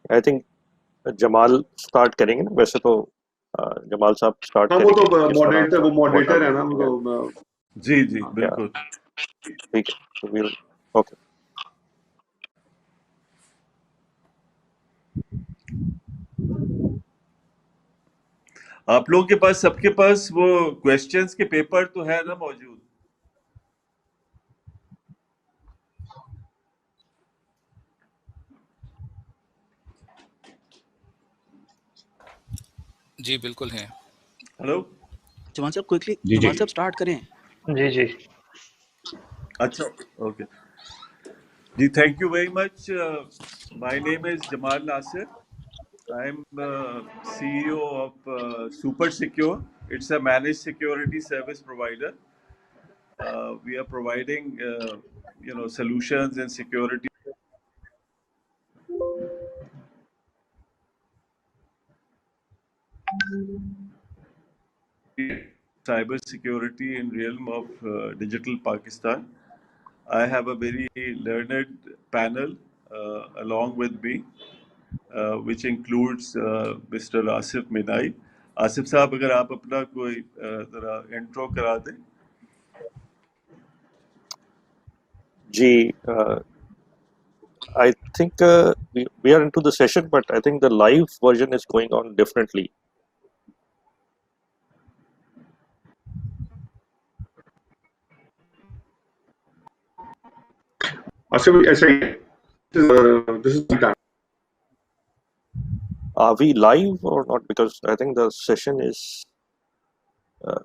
I think Jamal start करेंगे ना वैसे तो जमाल साहब start हाँ वो करेंगे तो किस तरह वो मॉडरेटर है ना Yeah. वो जी जी बिल्कुल ठीक है तो we'll okay. आप लोगों के पास सबके पास वो क्वेश्चंस के पेपर तो है ना मौजूद? जी बिल्कुल है। हेलो जवान साहब क्विकली जवान साहब स्टार्ट करें। जी जी अच्छा ओके जी thank you very much my name is Jamal Nasir I am CEO of SuperSecure. It's a managed security service provider. We are providing, solutions in security, cyber security in realm of digital Pakistan. I have a very learned panel along with me, which includes Mr. Asif Meenai. Asif साहब अगर आप अपना कोई जरा intro करा दें. जी I think we are into the session, but I think the live version is going on differently. ऐसा ही this is done. Are we live or not? Because I think the session is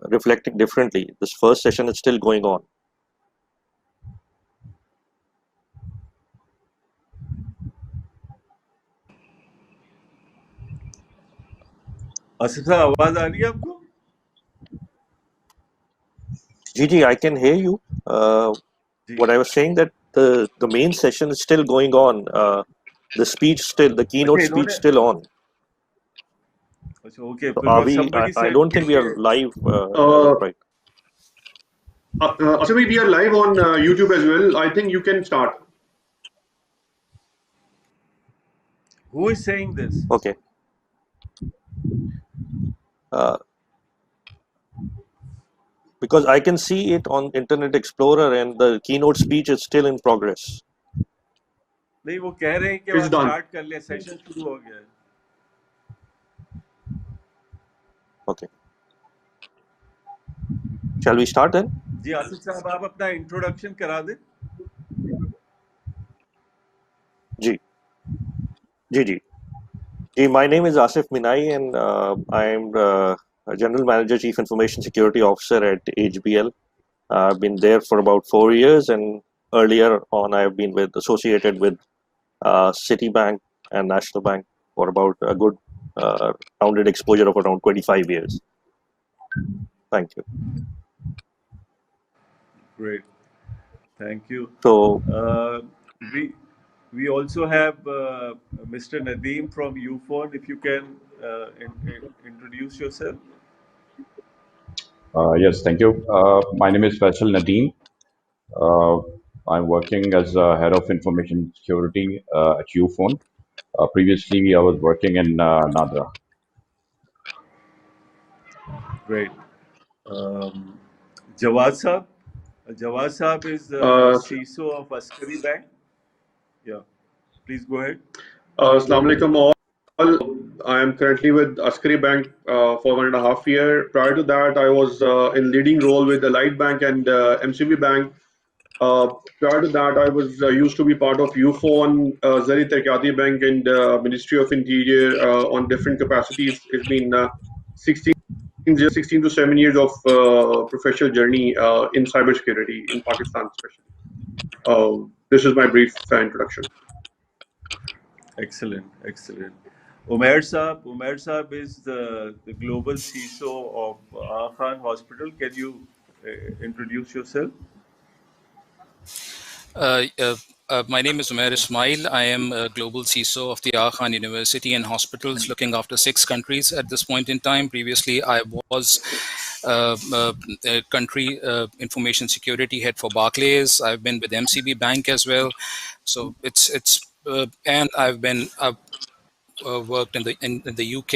reflecting differently. This first session is still going on. Asif साहब आवाज आ रही है आपको? Gigi, I can hear you. What I was saying that the main session is still going on. The speech still, the keynote speech still on. Okay, so are we? I don't think we are live right. Asif, we are live on YouTube as well. I think you can start. Who is saying this? Okay. Because I can see it on Internet Explorer and the keynote speech is still in progress. नहीं वो कह रहे हैं कि आप start कर ले session शुरू हो गया है. Okay. Shall we start then? जी आसिफ साहब आप अपना इंट्रोडक्शन करा दें. जी जी जी जी my name is Asif Meenai and I am General Manager Chief Information Security Officer at HBL. I've been there for about 4 years, and earlier on I've been associated with Citibank and National Bank for about a good rounded exposure of around 25 years. Thank you. Great, thank you. So we also have Mr. Nadeem from Ufone. If you can introduce yourself. Yes, thank you. My name is Faisal Nadeem. I'm working as head of information security at Ufone. Previously, I was working in Nadra. Great. Jawad Saab. Jawad Saab is CISO of Askari Bank. Yeah, please go ahead. Assalamu alaikum all. I am currently with Askari Bank for 1.5 years. Prior to that, I was in leading role with Allied Bank and MCB Bank. Prior to that, I was used to be part of Ufone, Zari Terkati Bank, and Ministry of Interior on different capacities. It's been 16 to 7 years of professional journey in cybersecurity in Pakistan, especially. This is my brief introduction. Excellent, excellent. Umair Saab is the global CISO of Aga Khan Hospital. Can you introduce yourself? My name is Umair Ismail. I am a global CISO of the Aga Khan University and Hospitals, looking after 6 countries at this point in time. Previously, I was country information security head for Barclays. I've been with MCB Bank as well. So and I've worked in the UK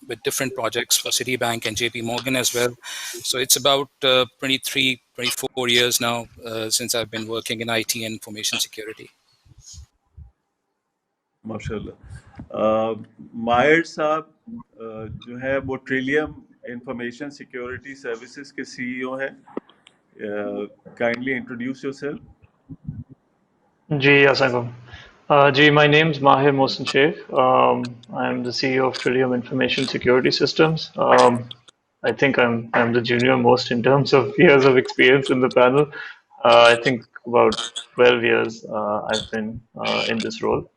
with different projects for Citibank and JP Morgan as well. So it's about 23, 24 years now since I've been working in IT and information security. माशाल्लाह माहिर साहब जो है वो Trillium information security services के CEO हैं kindly introduce yourself Ji, Assalamualaikum. Ji, my name's Mahir Mohsin Sheikh. I'm the CEO of Trillium Information Security Systems. I think I'm the junior most in terms of years of experience in the panel. I think about 12 years I've been in this role.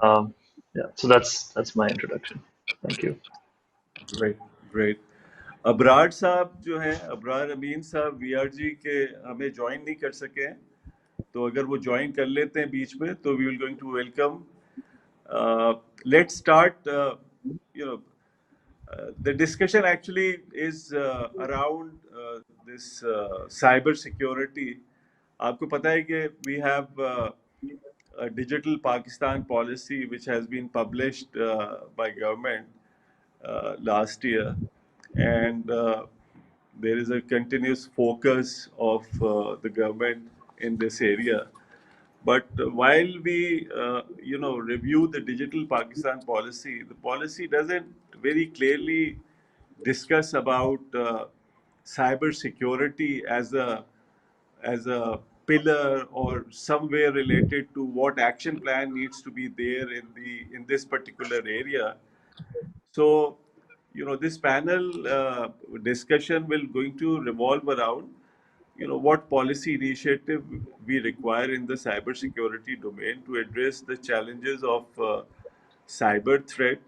Yeah, so that's my introduction. Thank you. Great Abrar साहब जो हैं अबरार अमीन साहब वीआरजी के हमें join नहीं कर सके हैं तो अगर वो ज्वाइन कर लेते हैं बीच में तो we will going to welcome let's start you know the discussion actually is around this cyber security. आपको पता है कि we have a digital Pakistan policy which has been published by government last year, and there is a continuous focus of the government in this area. But while we, review the digital Pakistan policy, the policy doesn't very clearly discuss about cyber security as a pillar or somewhere related to what action plan needs to be there in this particular area. So, this panel discussion will going to revolve around what policy initiative we require in the cybersecurity domain to address the challenges of cyber threat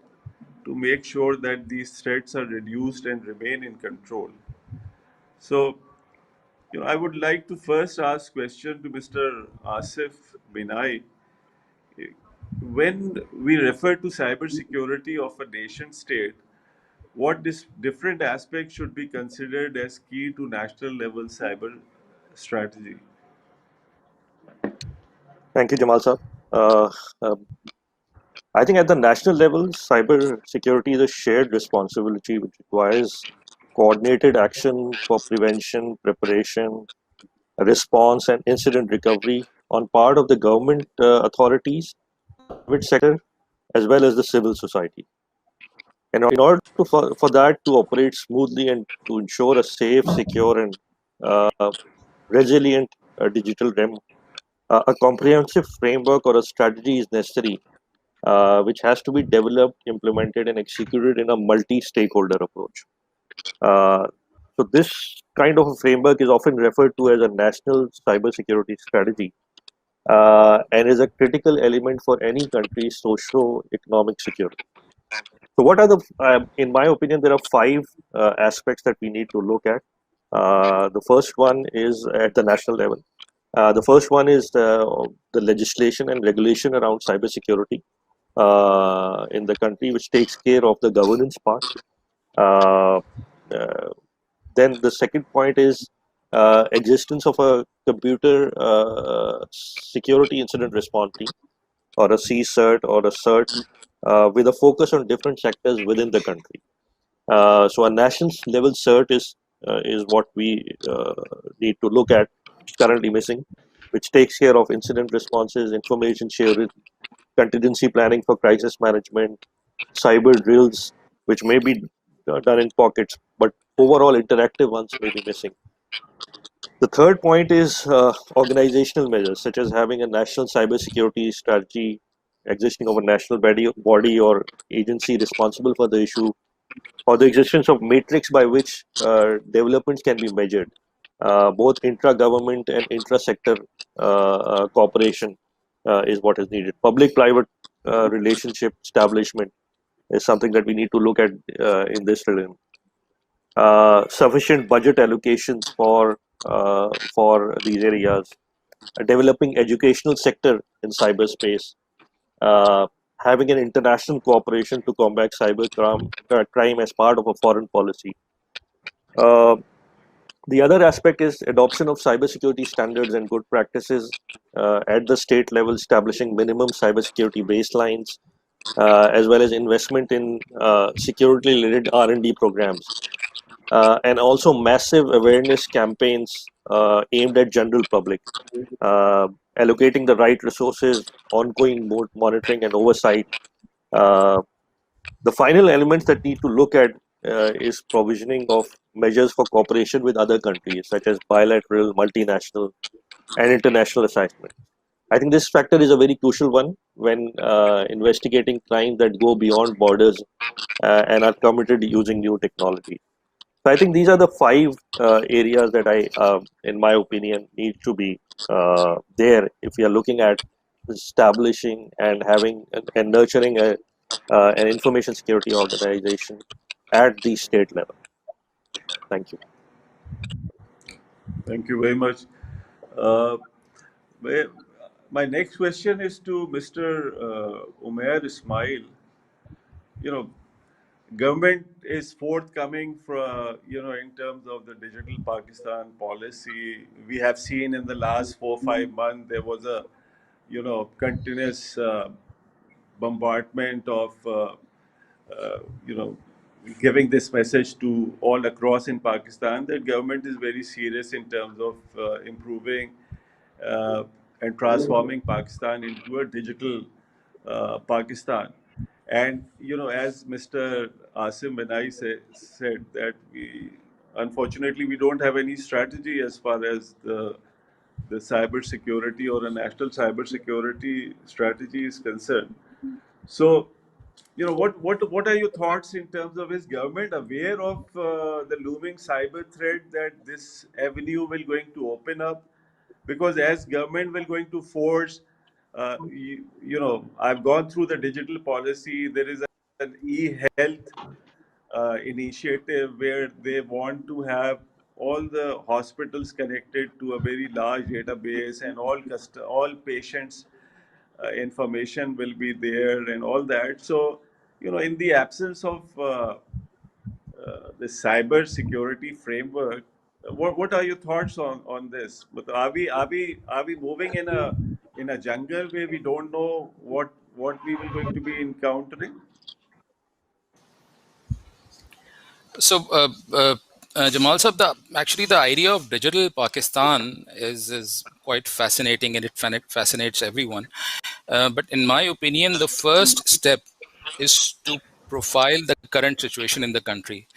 to make sure that these threats are reduced and remain in control. So, I would like to first ask question to Mr. Asif Meenai. When we refer to cybersecurity of a nation state, what different aspects should be considered as key to national level cyber strategy? Thank you, Jamal sir. Um, I think at the national level, cyber security is a shared responsibility which requires coordinated action for prevention, preparation, response, and incident recovery on part of the government authorities, private sector, as well as the civil society. And in order for that to operate smoothly and to ensure a safe, secure, and resilient digital realm, a comprehensive framework or a strategy is necessary, which has to be developed, implemented, and executed in a multi-stakeholder approach. So this kind of a framework is often referred to as a national cybersecurity strategy, and is a critical element for any country's socio-economic security. So what are in my opinion, there are five aspects that we need to look at. The first one is at the national level. The first one is the legislation and regulation around cybersecurity in the country, which takes care of the governance part. Then the second point is existence of a computer security incident response team, or a CSIRT or a CERT, with a focus on different sectors within the country. So a national level CERT is what we need to look at, currently missing, which takes care of incident responses, information sharing, contingency planning for crisis management, cyber drills, which may be done in pockets, but overall interactive ones may be missing. The third point is organizational measures, such as having a national cybersecurity strategy, existing of a national body or agency responsible for the issue, or the existence of matrix by which developments can be measured, both intra-government and intra-sector cooperation is what is needed. Public-private relationship establishment is something that we need to look at in this realm. Sufficient budget allocations for these areas, developing educational sector in cyberspace, having an international cooperation to combat cyber crime as part of a foreign policy, The other aspect is adoption of cybersecurity standards and good practices at the state level, establishing minimum cybersecurity baselines, as well as investment in security-related R&D programs, and also massive awareness campaigns aimed at general public, uh, allocating the right resources, ongoing monitoring and oversight. Uh, the final elements that need to look at is provisioning of measures for cooperation with other countries, such as bilateral, multinational, and international assignments. I think this factor is a very crucial one when investigating crimes that go beyond borders and are committed using new technology. So I think these are the five areas that in my opinion, need to be there if we are looking at establishing and having and nurturing an information security organization at the state level. Thank you. Thank you very much. Uh, my my next question is to Mr. Umair Ismail. You know, government is forthcoming for in terms of the digital Pakistan policy. We have seen in the last 4 5 months there was a continuous bombardment of you know giving this message to all across in Pakistan that government is very serious in terms of improving uh, and transforming Pakistan into a digital Pakistan. And as Mr. Asim and I said that unfortunately we don't have any strategy as far as the cyber security or a national cyber security strategy is concerned. So, what are your thoughts in terms of, is government aware of the looming cyber threat that this avenue will going to open up? Because as government will going to force, I've gone through the digital policy. There is an e-health initiative where they want to have all the hospitals connected to a very large database, and all patients information will be there and all that. So, in the absence of the cyber security framework, what are your thoughts on this? But are we moving in a jungle where we don't know what we will going to be encountering? So, Jamal sir, actually the idea of digital Pakistan is quite fascinating, and it fascinates everyone. But in my opinion, the first step is to profile the current situation in the country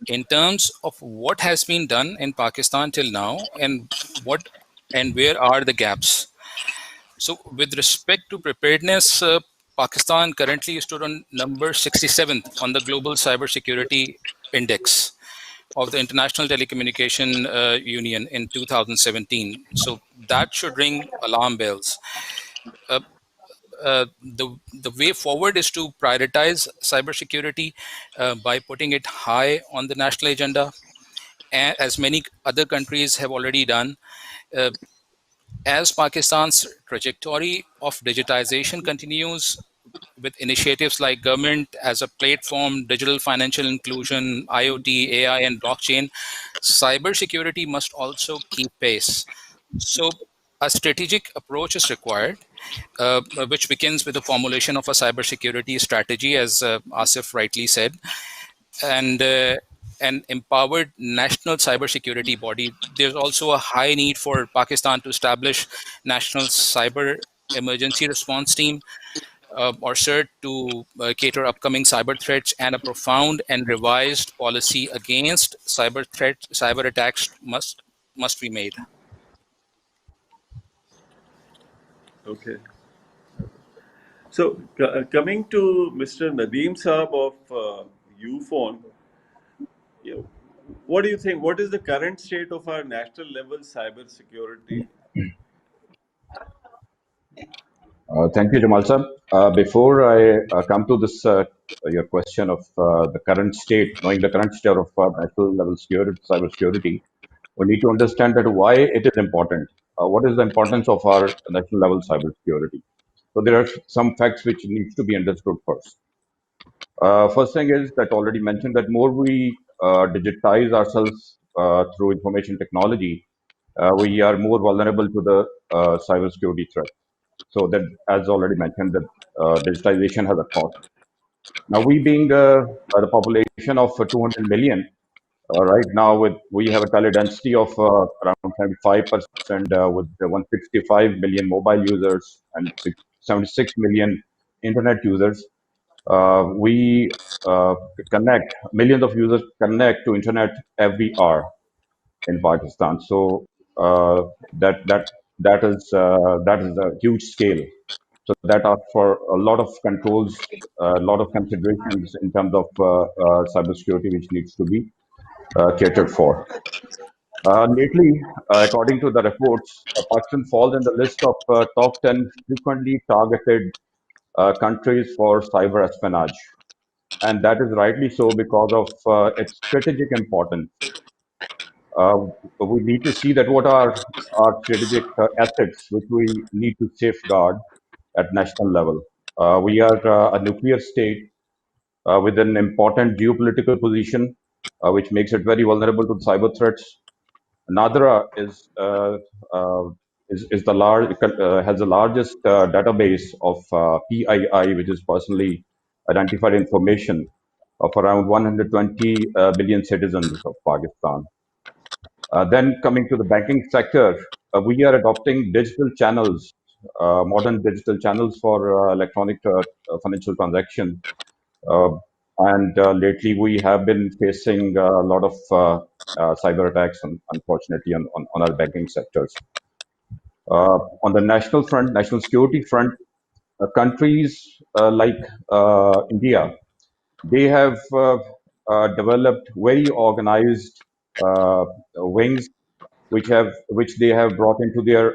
in terms of what has been done in Pakistan till now, and what and where are the gaps. So, with respect to preparedness, Pakistan currently stood on number 67th on the Global Cybersecurity Index of the International Telecommunication Union in 2017. So that should ring alarm bells. Uh, the way forward is to prioritize cybersecurity by putting it high on the national agenda, as many other countries have already done. Uh, as Pakistan's trajectory of digitization continues, with initiatives like government as a platform, digital financial inclusion, IoT, AI, and blockchain, cybersecurity must also keep pace. So, a strategic approach is required, which begins with the formulation of a cybersecurity strategy, as Asif rightly said, and an empowered national cybersecurity body. There's also a high need for Pakistan to establish national cyber emergency response team, or CERT, to cater upcoming cyber threats, and a profound and revised policy against cyber attacks must be made. Okay. So, coming to Mr. Nadeem Saab of Ufone, what do you think? What is the current state of our national level cyber security? Thank you, Jamal sir. Before I come to this, your question of the current state, knowing the current state of national level security, cyber security, we need to understand that why it is important. What is the importance of our national level cyber security? So there are some facts which needs to be understood first. First thing is that already mentioned that more we digitize ourselves through information technology, we are more vulnerable to the cybersecurity threat. So that, as already mentioned, that digitization has a cost. Now, we being the population of 200 million, right now we have a teledensity of around 75%, with 165 million mobile users and 76 million internet users. We connect, millions of users connect to internet every hour in Pakistan. So that that that is a huge scale. So that are for a lot of controls, a lot of considerations in terms of cybersecurity, which needs to be catered for. Lately, according to the reports, Pakistan falls in the list of top 10 frequently targeted countries for cyber espionage. And that is rightly so because of its strategic importance. We need to see that what are our strategic assets which we need to safeguard at national level. We are a nuclear state with an important geopolitical position, which makes it very vulnerable to cyber threats. Nadra uh, is the large has the largest database of PII, which is personally identified information of around 120 billion citizens of Pakistan. Then coming to the banking sector, we are adopting digital channels, modern digital channels for electronic financial transaction. Uh, and lately, we have been facing a lot of cyber attacks, unfortunately, on our banking sectors. On the national front, national security front, countries like India, they have developed very organized wings which they have brought into their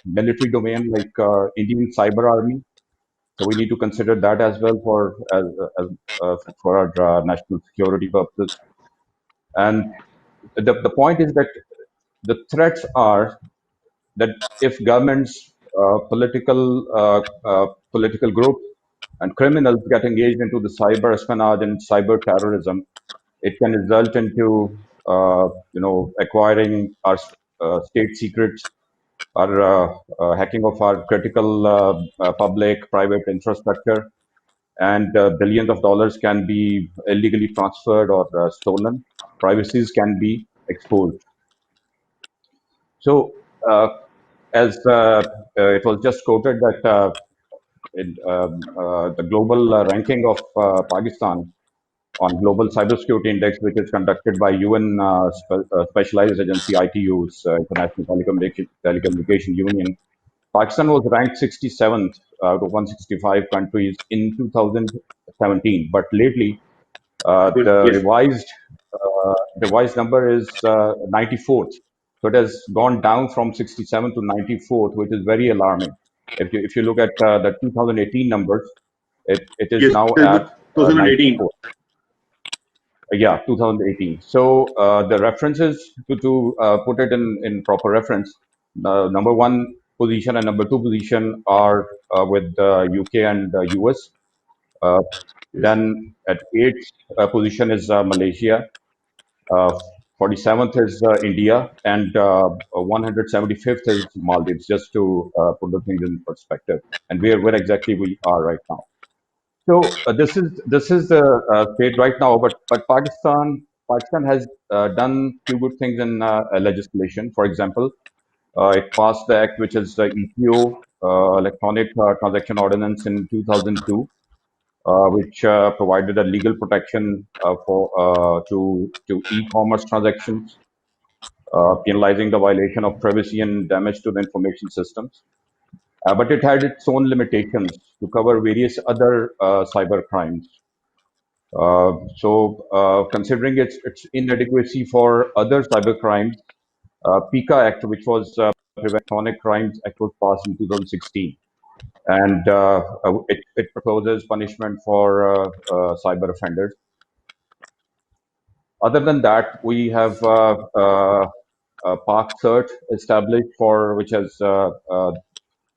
military domain, like Indian Cyber Army. So we need to consider that as well as for our national security purposes. And the point is that the threats are that if governments, political groups, and criminals get engaged into the cyber espionage and cyber terrorism, it can result into acquiring our state secrets, or hacking of our critical public private infrastructure, and billions of dollars can be illegally transferred or stolen. Privacies can be exposed. So, as it was just quoted that the global ranking of Pakistan on Global Cybersecurity Index, which is conducted by UN Specialized Agency ITU's International Telecommunication Union, Pakistan was ranked 67th out of 165 countries in 2017. But lately, the Yes. revised number is 94th. So it has gone down from 67 to 94th, which is very alarming. If you look at the 2018 numbers, it is Yes. now Till at 2018. 94th. Yeah, 2018. So the references to put it in proper reference, number one position and number two position are with UK and US. Uh, Yes. then at eighth position is Malaysia. Uh, 47th is India, and 175th is Maldives. Just to put the things in perspective, and where exactly we are right now. So this is the state right now, but Pakistan has done few good things in legislation. For example, it passed the act which is the ETO, Electronic Transaction Ordinance, in 2002, which provided a legal protection to e-commerce transactions, penalizing the violation of privacy and damage to the information systems. But it had its own limitations to cover various other cyber crimes. Considering its inadequacy for other cyber crimes, PICA Act, which was Prevent Electronic Crimes Act, was passed in 2016, and it proposes punishment for cyber offenders. Other than that, we have Park Cert established, for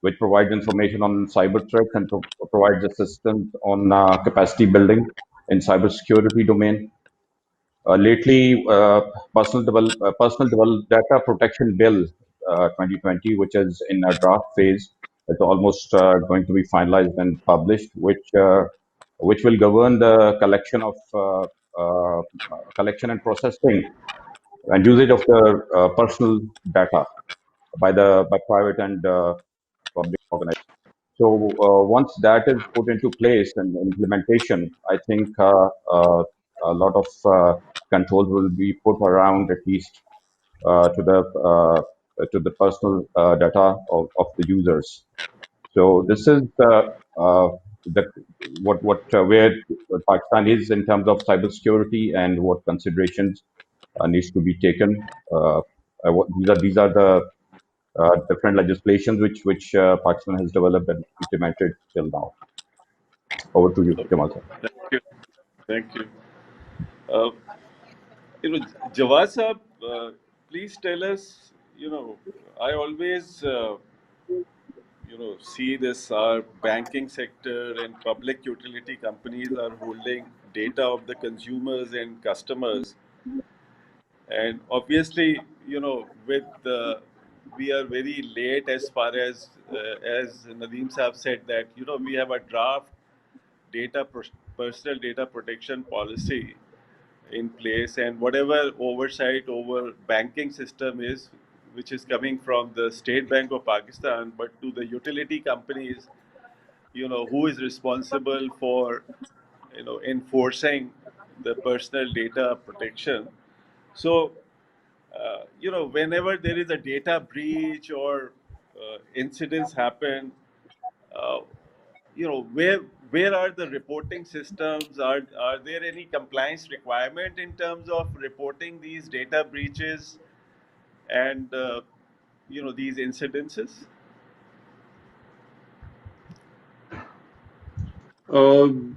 which provides information on cyber threats and provides assistance on capacity building in cybersecurity domain. lately, personal data protection bill 2020, which is in a draft phase, is almost going to be finalized and published, which will govern the uh, collection and processing and usage of the personal data by private and public organizations. So once that is put into place and implementation, I think a lot of controls will be put around, at least to the personal data of the users. So this is the what where Pakistan is in terms of cybersecurity and what considerations needs to be taken. These are the different legislations which Pakistan has developed and implemented till now. Over to you, Okay. Jamal sir. Thank you. Thank you. Uh, Jawad sir, please tell us, I always, see this, our banking sector and public utility companies are holding data of the consumers and customers. And obviously, with we are very late as far as Nadeem Saab said that, we have a draft data personal data protection policy in place, and whatever oversight over banking system is, which is coming from the State Bank of Pakistan, but to the utility companies, who is responsible for, enforcing the personal data protection. So, whenever there is a data breach or incidents happen, uh, where are the reporting systems? Are there any compliance requirement in terms of reporting these data breaches and these incidences?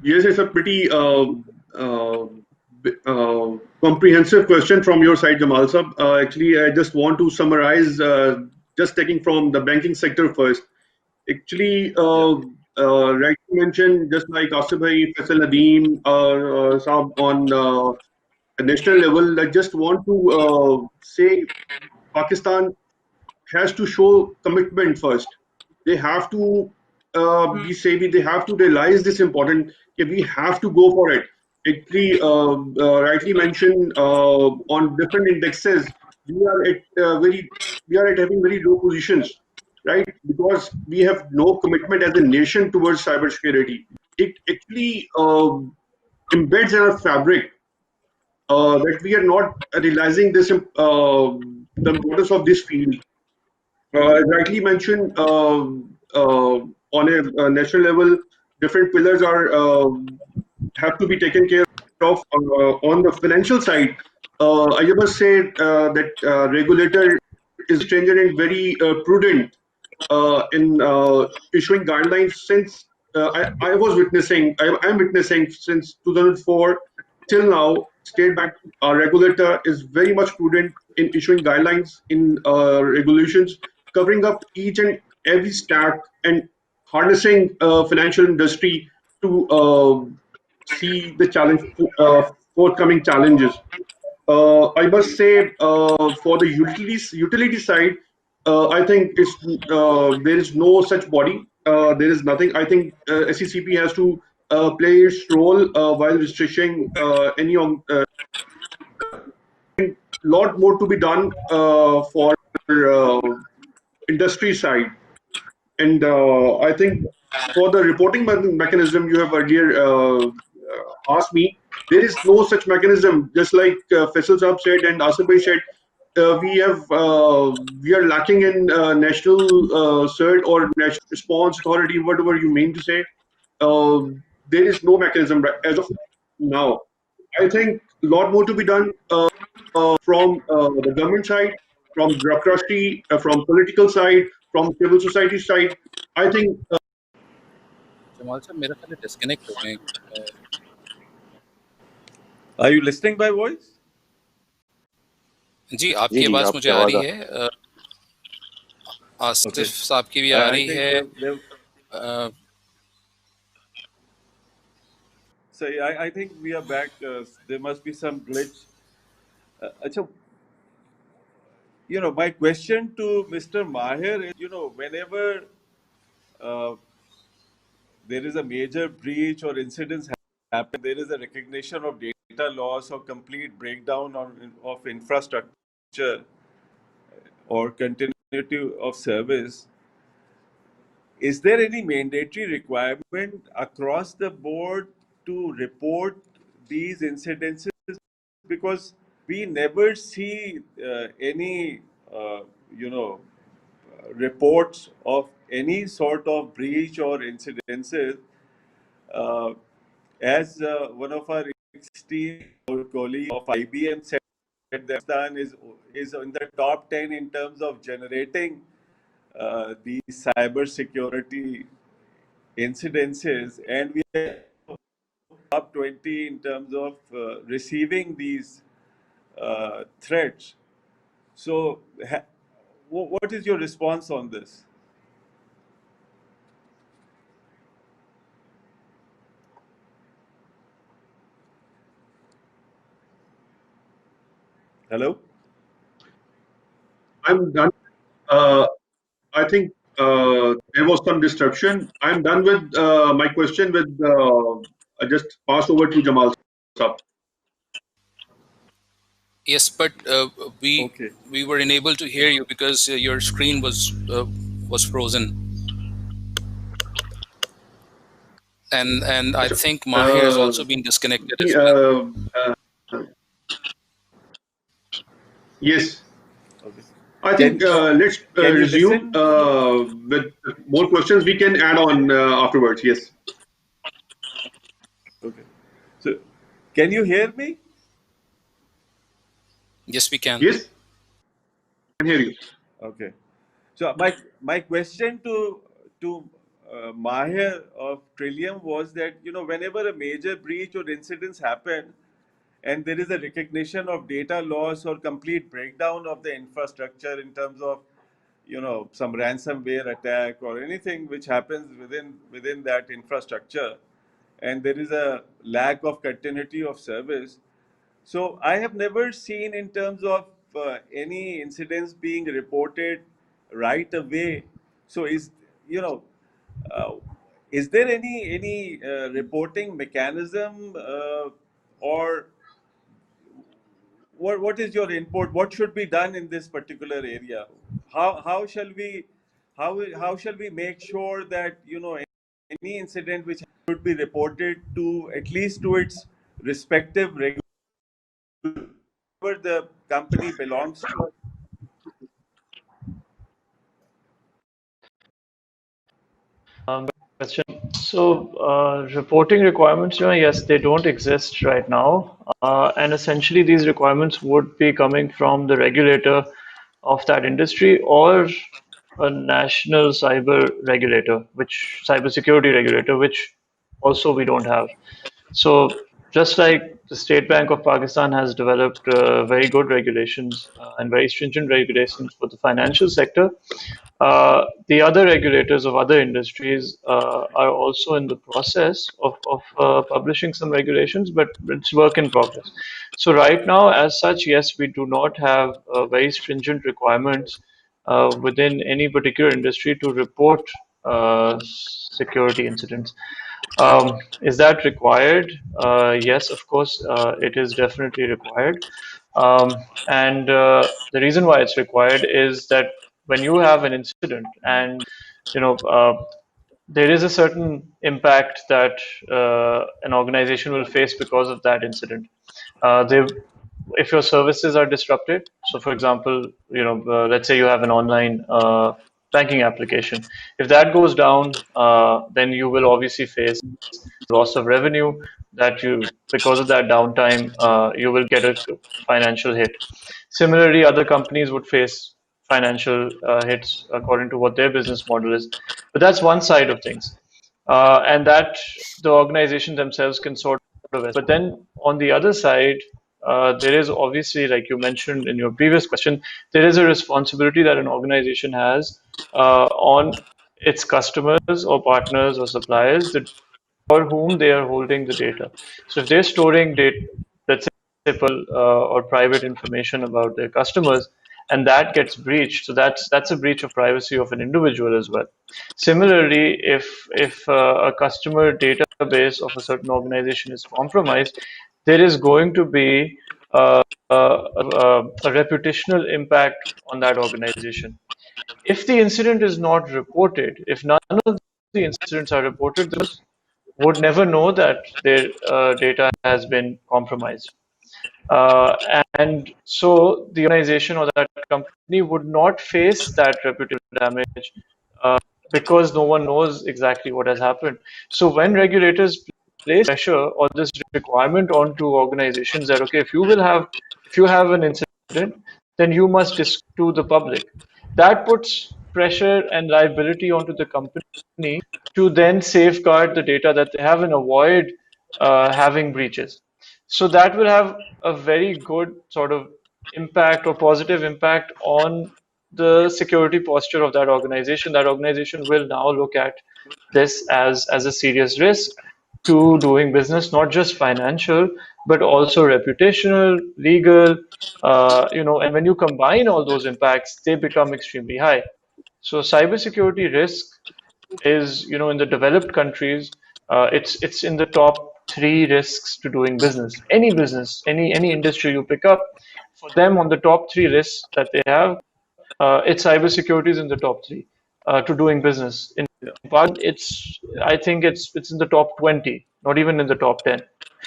Yes, it's a pretty comprehensive question from your side, Jamal sir. Actually, I just want to summarize, just taking from the banking sector first. Actually, Yeah. right to mention, just like Asif bhai, Faisal, Nadeem, Saab on a national level, I just want to say Pakistan has to show commitment first. They have to be savvy. They have to realize this important. Okay, we have to go for it. Actually, rightly mentioned on different indexes, we are at we are at having very low positions, right? Because we have no commitment as a nation towards cybersecurity. It actually embeds in our fabric that we are not realizing this the importance of this field. Rightly mentioned, on a national level, different pillars are have to be taken care of. On the financial side, I must say that regulator is stringent and very prudent in issuing guidelines since I was witnessing, I'm witnessing since 2004 till now, State Bank regulator is very much prudent in issuing guidelines in regulations covering up each and every stack and harnessing financial industry to see the forthcoming challenges. I must say, for the utility side, I think there is no such body. There is nothing. I think SECP has to play its role while restricting any lot more to be done for industry side. And I think for the reporting mechanism you have earlier asked me, there is no such mechanism. Just like Faisal Saab said and Asif bhai said, we are lacking in national cert or national response authority, whatever you mean to say. Uh, there is no mechanism as of now. I think a lot more to be done from the government side, from bureaucracy, from political side, from civil society side. I think Jamal साहब मेरा ख्याल है disconnect हो गए Are you listening by voice? जी जी आपकी जी आवाज़ आपकी मुझे आ आवाज रही है आसिफ Okay. साहब की भी आ I रही think है so I think we are back. There must be some glitch. Acha, my question to Mr. Mahir is, whenever uh, there is a major breach or incidents happen, there is a recognition of data loss or complete breakdown of infrastructure or continuity of service. Is there any mandatory requirement across the board to report these incidences? Because we never see any, you know, reports of any sort of breach or incidences. Uh, as one of our esteemed colleagues of IBM said, that Pakistan is in the top 10 in terms of generating these cyber security incidences, and we are top 20 in terms of receiving these threats. So, what is your response on this? Hello? I'm done. I think there was some disruption. I'm done with my question. With I just pass over to Jamal. Sir. Yes, but Okay. we were unable to hear you because your screen was frozen, and I think Mahir has Uh, also been disconnected as well. uh, yes, Okay. I Can think let's can you resume listen? with more questions. We can add on afterwards. Yes. Okay. So, can you hear me? Yes, we can. Yes, I can hear you. Okay. So my question to Mahir of Trillium was that, whenever a major breach or incidents happen, and there is a recognition of data loss or complete breakdown of the infrastructure in terms of, some ransomware attack or anything which happens within that infrastructure, and there is a lack of continuity of service. So I have never seen in terms of any incidents being reported right away. So you know uh, is there any reporting mechanism, or what is your input? What should be done in this particular area? How shall we how shall we make sure that any incident which should be reported to at least to its respective where the company belongs to? Question. So, reporting requirements, yes, they don't exist right now. And essentially, these requirements would be coming from the regulator of that industry or a national cybersecurity regulator, which also we don't have. So, just like the State Bank of Pakistan has developed very good regulations and very stringent regulations for the financial sector, the other regulators of other industries are also in the process of publishing some regulations, but it's work in progress. So right now, as such, yes, we do not have very stringent requirements within any particular industry to report security incidents. Is that required? Yes, of course, it is definitely required. And the reason why it's required is that when you have an incident and you know there is a certain impact that an organization will face because of that incident. They, if your services are disrupted, so for example, let's say you have an online banking application. If that goes down, then you will obviously face loss of revenue that you, because of that downtime, you will get a financial hit. Similarly, other companies would face financial hits according to what their business model is. But that's one side of things. And that the organization themselves can sort of. But then on the other side, there is obviously, like you mentioned in your previous question, there is a responsibility that an organization has on its customers or partners or suppliers that for whom they are holding the data. So if they're storing data, let's or private information about their customers, and that gets breached. So that's a breach of privacy of an individual as well. Similarly, if a customer database of a certain organization is compromised, there is going to be a reputational impact on that organization. If the incident is not reported, if none of the incidents are reported, those would never know that their data has been compromised. And so the organization or that company would not face that reputational damage uh, because no one knows exactly what has happened. So when regulators place pressure or this requirement onto organizations that okay, if you have an incident, then you must disclose to the public. That puts pressure and liability onto the company to then safeguard the data that they have and avoid having breaches. So that will have a very good sort of impact or positive impact on the security posture of that organization. That organization will now look at this as a serious risk to doing business, not just financial, but also reputational, legal, and when you combine all those impacts, they become extremely high. So cybersecurity risk is, in the developed countries, it's in the top three risks to doing business. Any business, any industry you pick up, for them on the top three risks that they have, it's cybersecurity is in the top three to doing business. In part, I think it's in the top 20, not even in the top 10.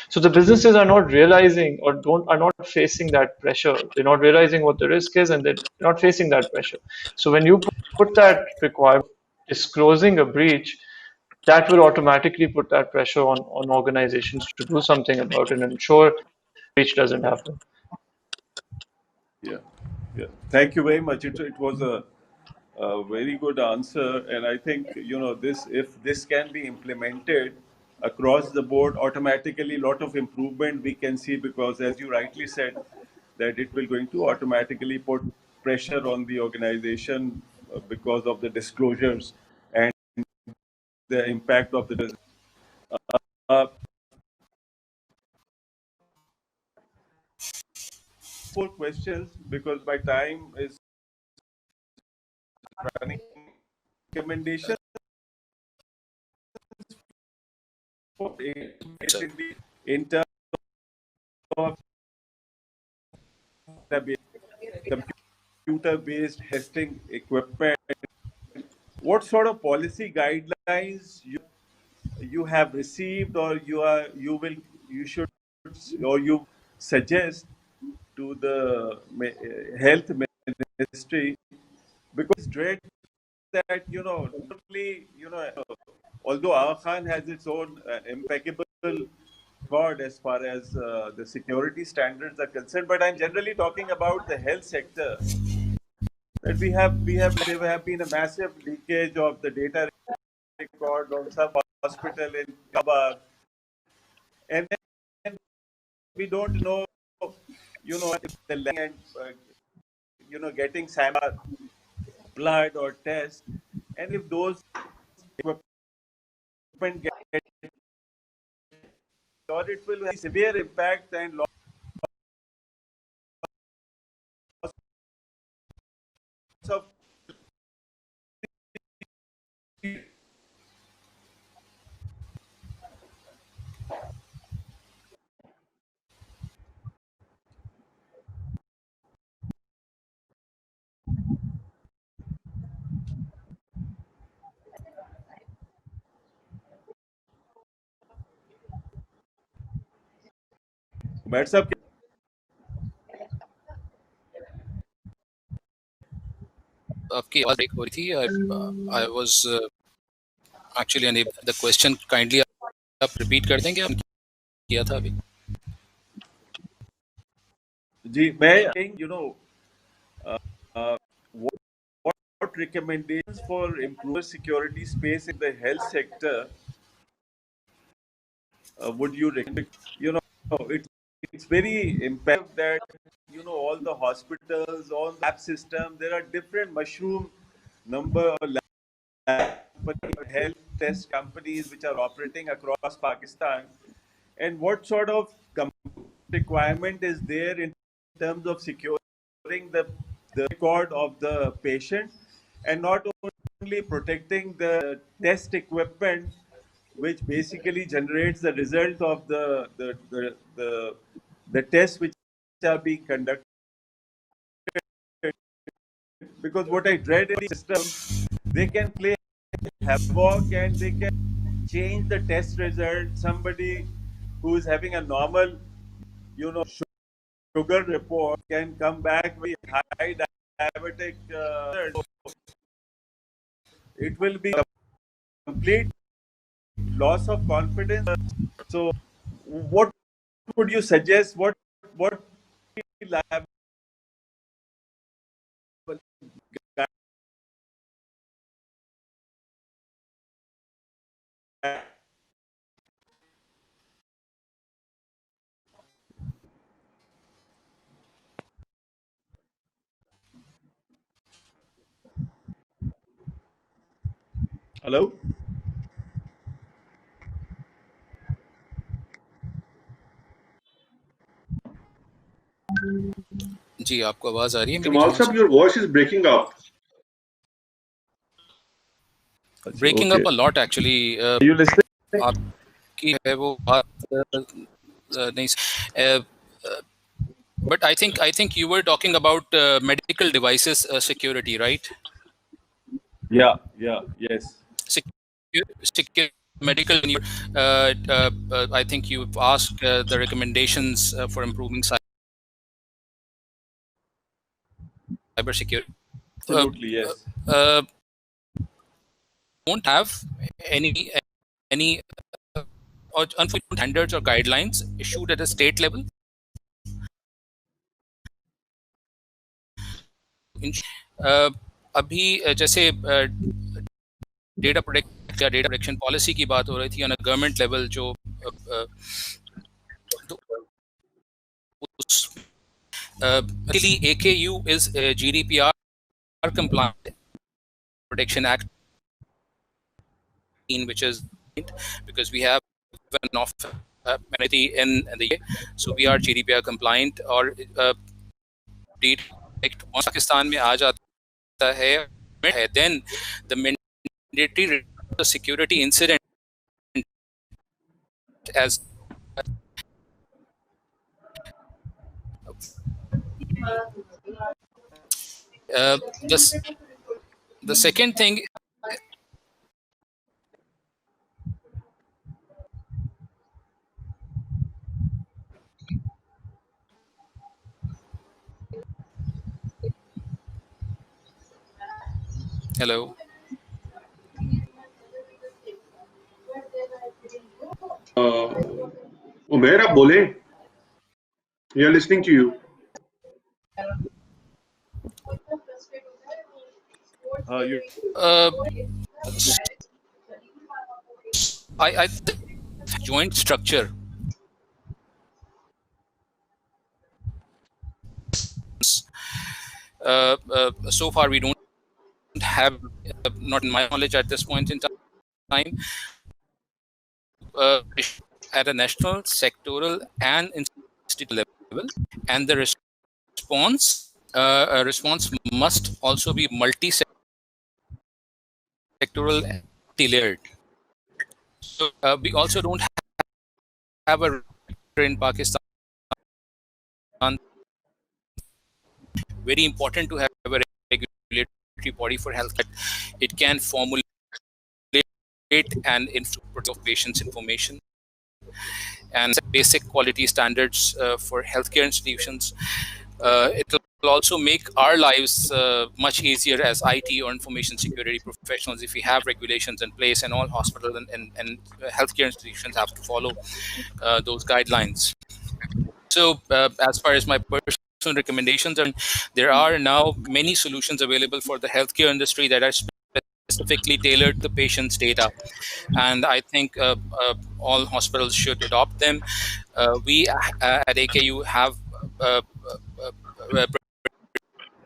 So the businesses are not realizing or are not facing that pressure. They're not realizing what the risk is, and they're not facing that pressure. So when you put that requirement disclosing a breach, that will automatically put that pressure on organizations to do something about it and ensure breach doesn't happen. Yeah, yeah. Thank you very much. It was a very good answer, and I think this, if this can be implemented across the board, automatically a lot of improvement we can see, because as you rightly said, that it will going to automatically put pressure on the organization because of the disclosures and the impact of the. Uh, Four questions because my time is running. Recommendation for in terms of computer-based testing equipment, what sort of policy guidelines you have received, or you should, or you suggest to the health ministry, because dread that not only although our Khan has its own impeccable record as far as the security standards are concerned, but I'm generally talking about the health sector. That there have been a massive leakage of the data record on some hospital in Kabul, and then we don't know, if the and getting sample blood or test, and if those equipment get, or it will have severe impact and loss of. Umair sir, आपकी आवाज break हो रही थी. I was actually unable. The question kindly आप repeat कर देंगे, आपने किया था अभी. जी मैं saying, what recommendations for improved security space in the health sector would you recommend? It's very imperative that all the hospitals, all the lab system, there are different mushroom number of health test companies which are operating across Pakistan, and what sort of requirement is there in terms of securing the record of the patient, and not only protecting the test equipment, which basically generates the result of the tests which are being conducted. Because what I dread in the systems, they can play havoc and they can change the test result. Somebody who is having a normal, sugar report can come back with high diabetic result. It will be a complete loss of confidence. So, what would you suggest? What lab? Hello? जी आपको आवाज आ रही है मेरी Jamal Jamal sir, साहब? your voice is breaking up. Breaking up Okay. a lot actually. Are you listening? आपकी है वो बात नहीं. But I think you were talking about medical devices security, right? Yeah, yes. Secure medical. I think you've asked the recommendations for improving cybersecurity. Absolutely, yes. Don't have any or unfortunate standards or guidelines issued at a state level. अभी जैसे data protect या data protection policy की बात हो रही थी on a government level, जो तो AKU is GDPR compliant Protection Act, which is because we have an off amenity in the UK, so we are GDPR compliant. और once Pakistan में आ जाता है, then the mandatory security incident as the second thing. Hello. Umair, आप बोले? We are listening to you. You I joint structure. So far, we don't have, not in my knowledge at this point in time, at a national, sectoral, and institute level, and the response must also be multi-sectoral and multi-layered. So we also don't have a in Pakistan. Very important to have a regulatory body for health that it can formulate and influence of patients' information and basic quality standards for healthcare institutions. It will also make our lives much easier as IT or information security professionals if we have regulations in place, and all hospitals and healthcare institutions have to follow those guidelines. So as far as my personal recommendations are, there are now many solutions available for the healthcare industry that are specifically tailored to the patient's data, and I think all hospitals should adopt them. We at AKU have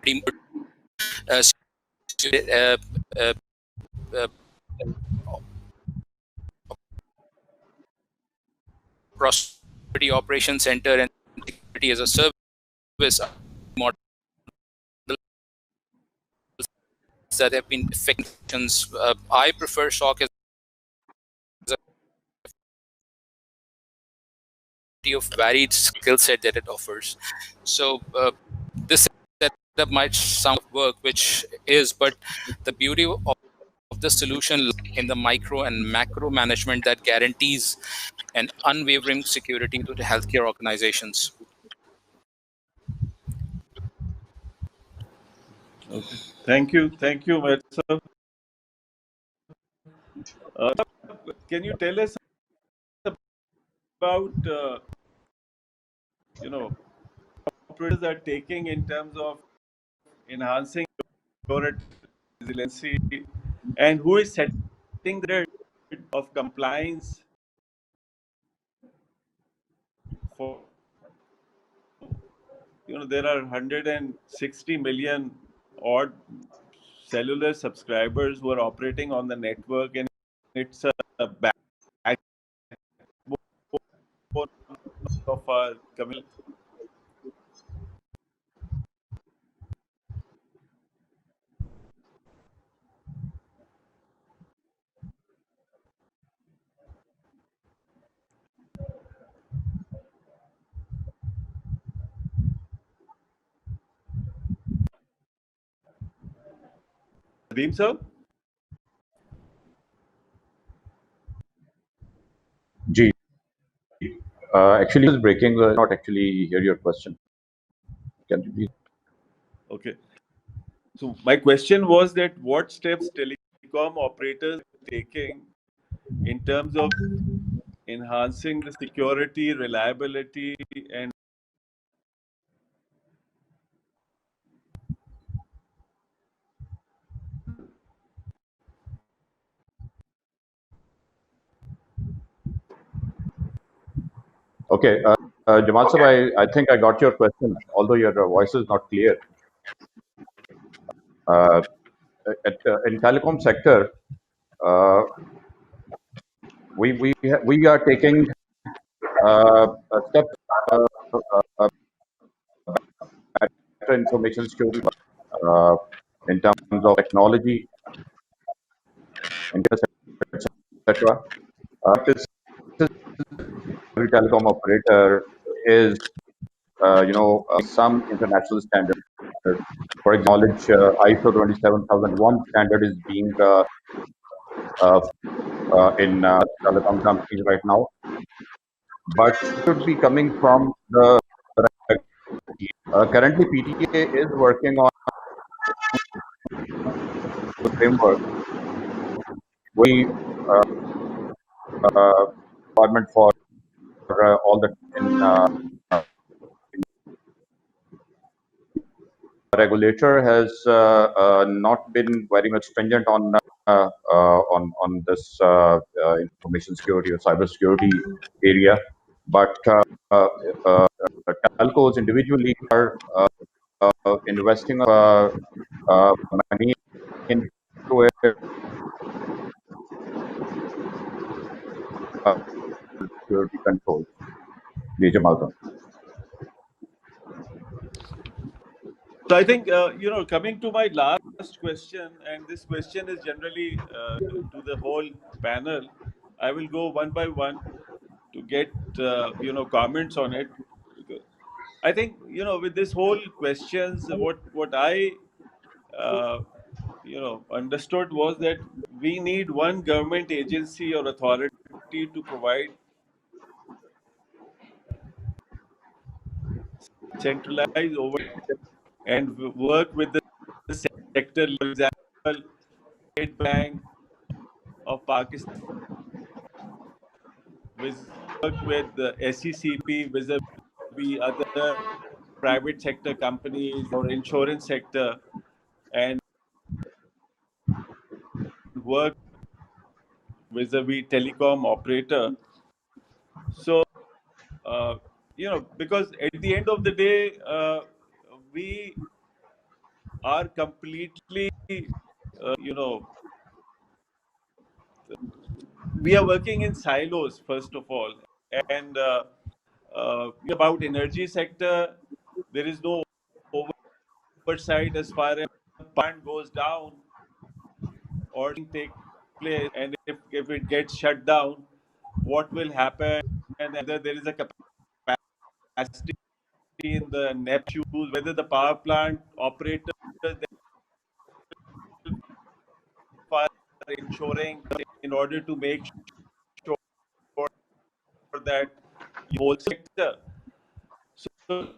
pretty prosperity operation center and as a service models that have been affecting. I prefer SOC as a of varied skill set that it offers. So this setup might sound work, which is, but the beauty of the solution in the micro and macro management that guarantees an unwavering security to the healthcare organizations. Okay. Thank you, Mirza. Can you tell us about operators are taking in terms of enhancing security resiliency, and who is setting the rate of compliance for there are 160 million odd cellular subscribers who are operating on the network, and it's a backbone of our community. Nadeem sir? G. Actually, is breaking. Not actually hear your question. Can you please? Okay. So my question was that what steps telecom operators are taking in terms of enhancing the security, reliability, and Okay, Jamal sir, I think I got your question, although your voice is not clear. Uh, in telecom sector, uh, we are taking a step better information security uh, in terms of technology, etc. This every telecom operator is some international standard. For example, ISO 27001 standard is being uh, in telecom companies right now, but should be coming from the currently PTA is working on the framework. We requirement for all the in regulator has not been very much stringent on this information security or cyber security area, but telcos individually are investing money into it, security controls. Jamal. so I think coming to my last question, and this question is generally to the whole panel. I will go one by one to get comments on it. I think with this whole questions, what I understood was that we need one government agency or authority to provide centralized oversight and work with the sector. For example, State Bank of Pakistan work with the SECP vis-a-vis other private sector companies or insurance sector, and work vis-a-vis telecom operator. So because at the end of the day, we are completely, we are working in silos, first of all. And about energy sector, there is no oversight as far as plant goes down or take place, and if it gets shut down, what will happen, and whether there is a capacity in the NEP shoes, whether the power plant operators are ensuring in order to make sure that the whole sector. So,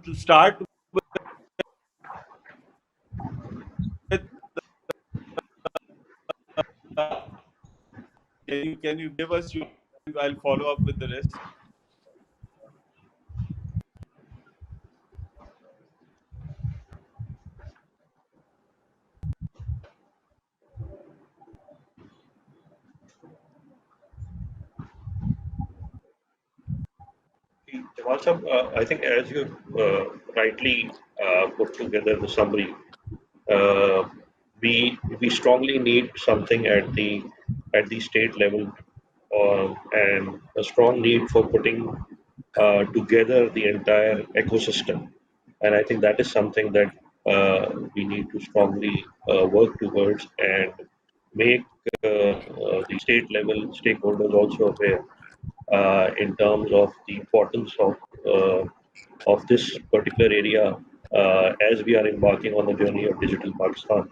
to start with, can you give us your? I'll follow up with the rest. Jamal sir, I think as you rightly put together the summary, uh, we strongly need something at the state level, and a strong need for putting together the entire ecosystem. And I think that is something that we need to strongly work towards and make the state level stakeholders also aware in terms of the importance of this particular area as we are embarking on the journey of digital Pakistan.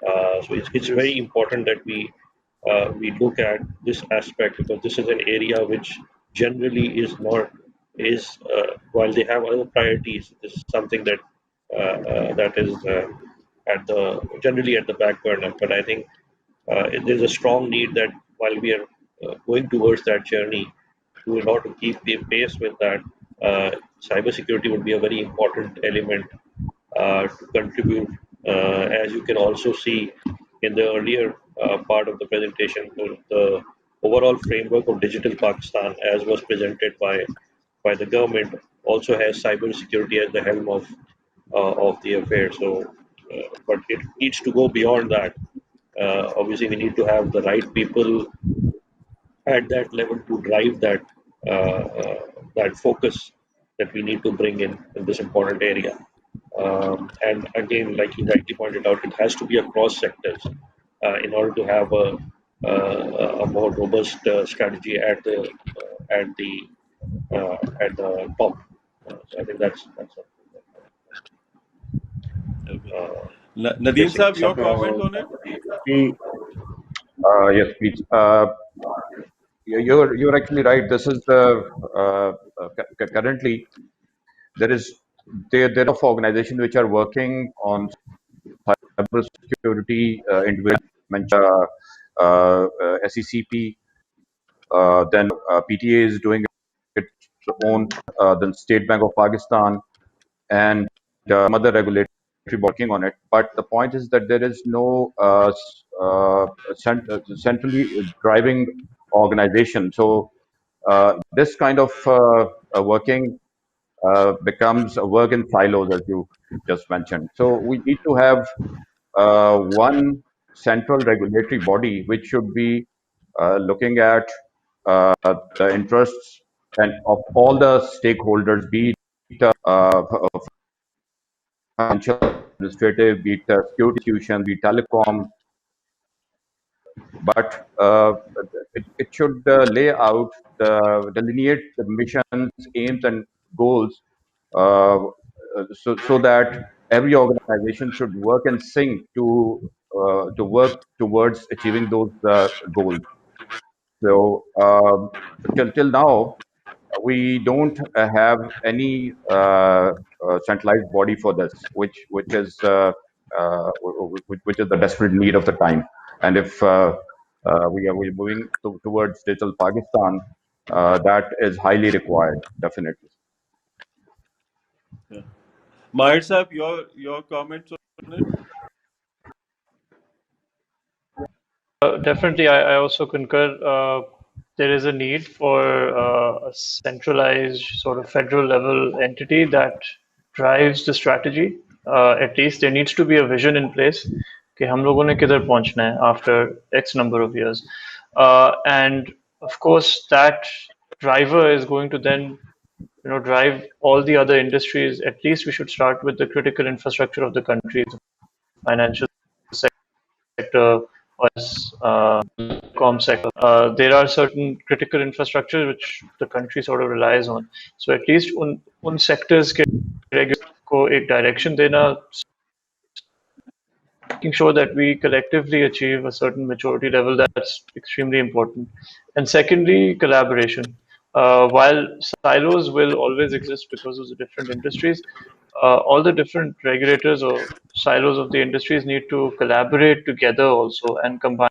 So it's very important that we look at this aspect, because this is an area which generally is not is while they have other priorities, this is something that is at the generally at the back burner. But I think there's a strong need that while we are going towards that journey, in order to keep the pace with that, cybersecurity would be a very important element to contribute. As you can also see in the earlier part of the presentation, the overall framework of digital Pakistan, as was presented by the government, also has cybersecurity as the helm of the affair. So, but it needs to go beyond that. Obviously, we need to have the right people at that level to drive that focus that we need to bring in this important area. And again, like you rightly pointed out, it has to be across sectors in order to have a more robust strategy at the top. So I think that's something Okay. that, Nadeem basic. Saab, your comment on it? we Yes, please. You're actually right. This is the currently there is there are of organizations which are working on cyber security individual SECP, then PTA is doing its own, then State Bank of Pakistan, and other regulatory working on it. But the point is that there is no centrally driving organization. So this kind of working becomes a work in silos, as you just mentioned. So we need to have one central regulatory body which should be looking at the interests and of all the stakeholders, be it financial, administrative, be it security institutions, be it telecom, but it should lay out delineate the missions, aims, and goals, so that every organization should work in sync to work towards achieving those goals. So till now, we don't have any centralized body for this, which is the desperate need of the time. And if we're moving towards digital Pakistan, that is highly required, definitely. Yeah. Mahir Saab, your comments on it? Definitely, I also concur. There is a need for a centralized sort of federal level entity that drives the strategy. At least there needs to be a vision in place कि हम लोगों ने किधर पहुंचना है after X number of years. And of course, that driver is going to then drive all the other industries. At least we should start with the critical infrastructure of the country, the financial sector, or com sector. There are certain critical infrastructure which the country sort of relies on. So at least उन sectors के को एक direction देना, making sure that we collectively achieve a certain maturity level, that's extremely important. And secondly, collaboration. While silos will always exist because of the different industries, all the different regulators or silos of the industries need to collaborate together also and combine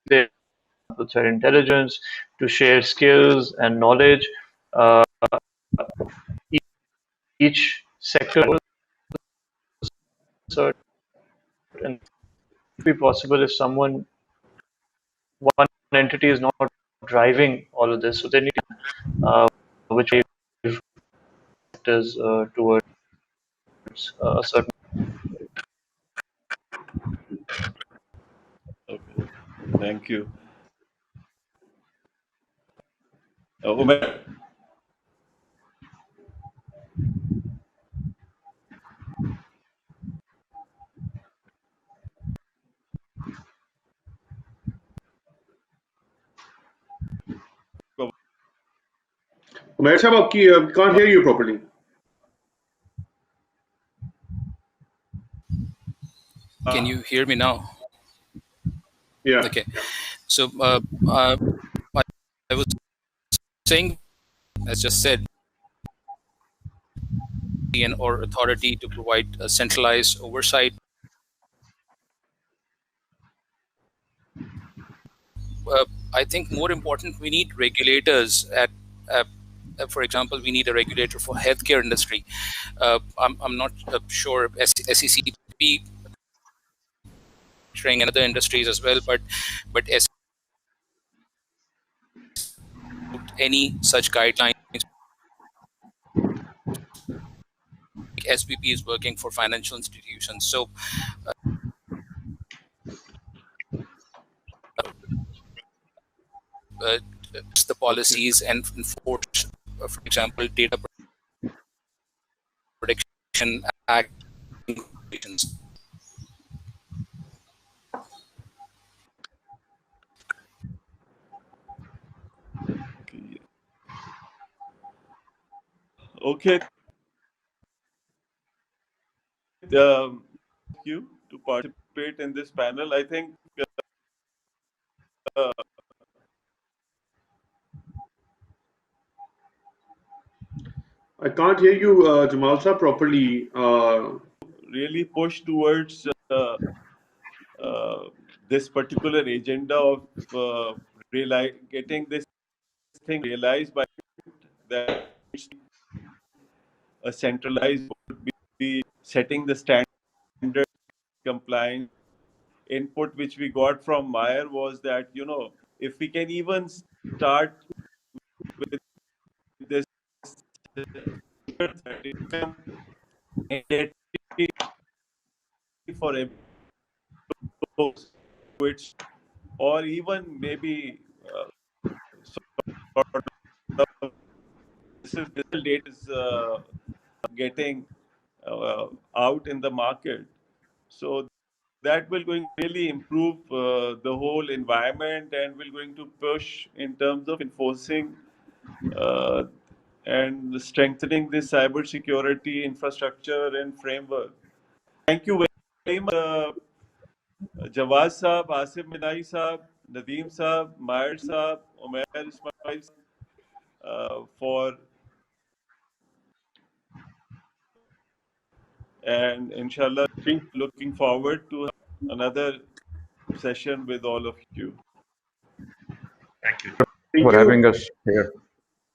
their intelligence to share skills and knowledge. Uh, each sector and be possible if one entity is not driving all of this, so they need which sectors towards a certain. Okay. Thank you. Umair. Umair sahab, we can't hear you properly. Can you hear me now? Yeah. Okay. So I was saying, as just said, or authority to provide a centralized oversight. I think more important, we need regulators for example, we need a regulator for healthcare industry. I'm not sure if SECP train in other industries as well, but any such guidelines. SPP is working for financial institutions, so the policies and enforce, for example, data protection act. Okay. You to participate in this panel. I think I can't hear you, Jamal sir, properly. Really push towards this particular agenda of getting this thing realized by that a centralized would be setting the standard compliance. Input which we got from Mahir was that, if we can even start with this for employees, which, or even maybe sort of this data is getting out in the market. So that will going to really improve the whole environment and will going to push in terms of enforcing and strengthening this cybersecurity infrastructure and framework. Thank you very much, Jawad Saab, Asif Meenai Saab, Nadeem Saab, Mahir Saab, Umair, Ismail, for, and inshallah looking forward to another session with all of you. Thank you Thank for you. having us here.